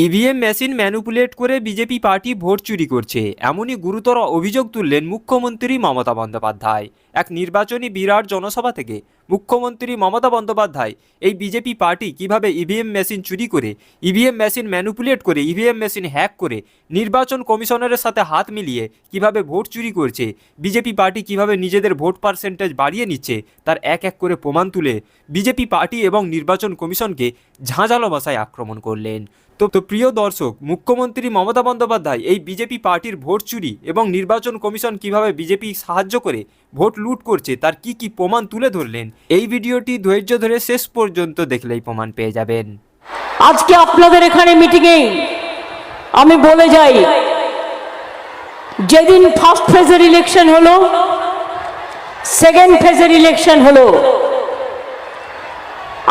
EVM machine manipulate করে BJP party vote চুরি করছে, এমনই গুরুতর অভিযোগ তুললেন মুখ্যমন্ত্রী মমতা বন্দ্যোপাধ্যায়। এক নির্বাচনী বিরাট জনসভা থেকে মুখ্যমন্ত্রী মমতা বন্দ্যোপাধ্যায় এই বিজেপি পার্টি কিভাবে ইভিএম মেশিন চুরি করে, ইভিএম মেশিন ম্যানুপুলেট করে, ইভিএম মেশিন হ্যাক করে নির্বাচন কমিশনের সাথে হাত মিলিয়ে কিভাবে ভোট চুরি করছে, বিজেপি পার্টি কিভাবে নিজেদের ভোট পার্সেন্টেজ বাড়িয়ে নিচ্ছে, তার এক এক করে প্রমাণ তুলে বিজেপি পার্টি এবং নির্বাচন কমিশনকে ঝাঁঝালো ভাষায় আক্রমণ করলেন। তো প্রিয় দর্শক, মুখ্যমন্ত্রী মমতা বন্দ্যোপাধ্যায় এই বিজেপি পার্টির ভোট চুরি এবং নির্বাচন কমিশন কিভাবে বিজেপি সাহায্য করে ভোট লুট করছে তার কি কি প্রমাণ তুলে ধরলেন, এই ভিডিওটি ধৈর্য ধরে শেষ পর্যন্ত দেখলেই প্রমাণ পেয়ে যাবেন। আজকে আপনাদের এখানে মিটিংয়ে আমি বলে যাই, যেদিন ফার্স্ট ফেজের ইলেকশন হলো, সেকেন্ড ফেজের ইলেকশন হলো,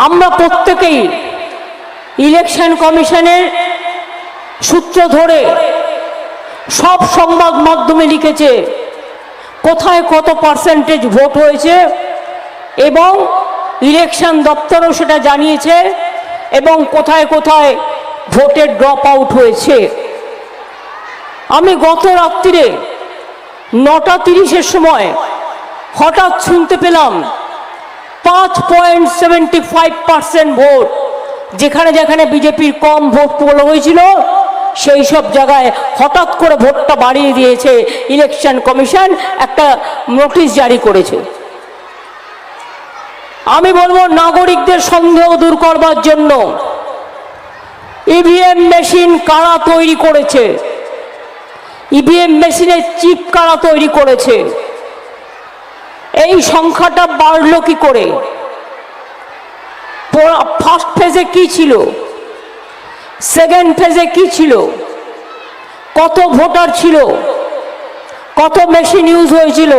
আমরা প্রত্যেকেই ইলেকশন কমিশনের সূত্র ধরে সব সংবাদ মাধ্যমে লিখেছে কোথায় কত পার্সেন্টেজ ভোট হয়েছে, এবং ইলেকশন দপ্তরও সেটা জানিয়েছে, এবং কোথায় কোথায় ভোটের ড্রপ আউট হয়েছে। আমি গত রাত্রিরে 9:30-এর সময় হঠাৎ শুনতে পেলাম 5.75% ভোট, যেখানে যেখানে বিজেপির কম ভোট পোল হয়েছিল সেই সব জায়গায় হঠাৎ করে ভোটটা বাড়িয়ে দিয়েছে ইলেকশন কমিশন, একটা নোটিশ জারি করেছে। আমি বলবো, নাগরিকদের সন্দেহ দূর করবার জন্য ইভিএম মেশিন কারা তৈরি করেছে, ইভিএম মেশিনের চিপ কারা তৈরি করেছে, এই সংখ্যাটা বাড়লো কি করে, ফার্স্ট ফেজে কি ছিল, সেকেন্ড ফেজে কি ছিল, কত ভোটার ছিল, কত মেশিন ইউজ হয়েছিল,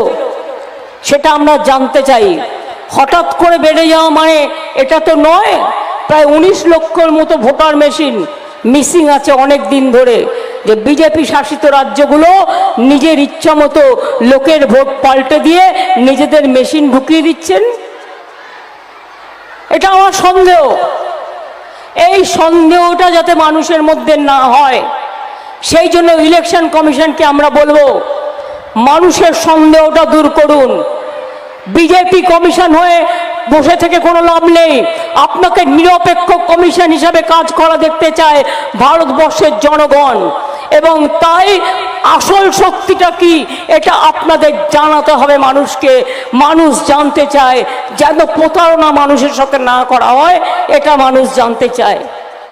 সেটা আমরা জানতে চাই। হঠাৎ করে বেড়ে যাওয়া মানে এটা তো নয়। প্রায় 19 লক্ষর মতো ভোটার মেশিন মিসিং আছে অনেক দিন ধরে, যে বিজেপি শাসিত রাজ্যগুলো নিজের ইচ্ছা মতো লোকের ভোট পাল্টে দিয়ে নিজেদের মেশিন ঢুকিয়ে দিচ্ছেন। এটা আমার সন্দেহ। এই সন্দেহটা যাতে মানুষের মধ্যে না হয়, সেই জন্য ইলেকশন কমিশনকে আমরা বলবো, মানুষের সন্দেহটা দূর করুন। বিজেপি কমিশন হয়ে বসে থেকে কোনো লাভ নেই। আপনাকে নিরপেক্ষ কমিশন হিসাবে কাজ করা দেখতে চায় ভারতবর্ষের জনগণ, এবং তাই আসল শক্তিটা কি এটা আপনাদের জানাতে হবে মানুষকে। মানুষ জানতে চায়, যেন প্রতারণা মানুষের সাথে না করা হয়, এটা মানুষ জানতে চায়।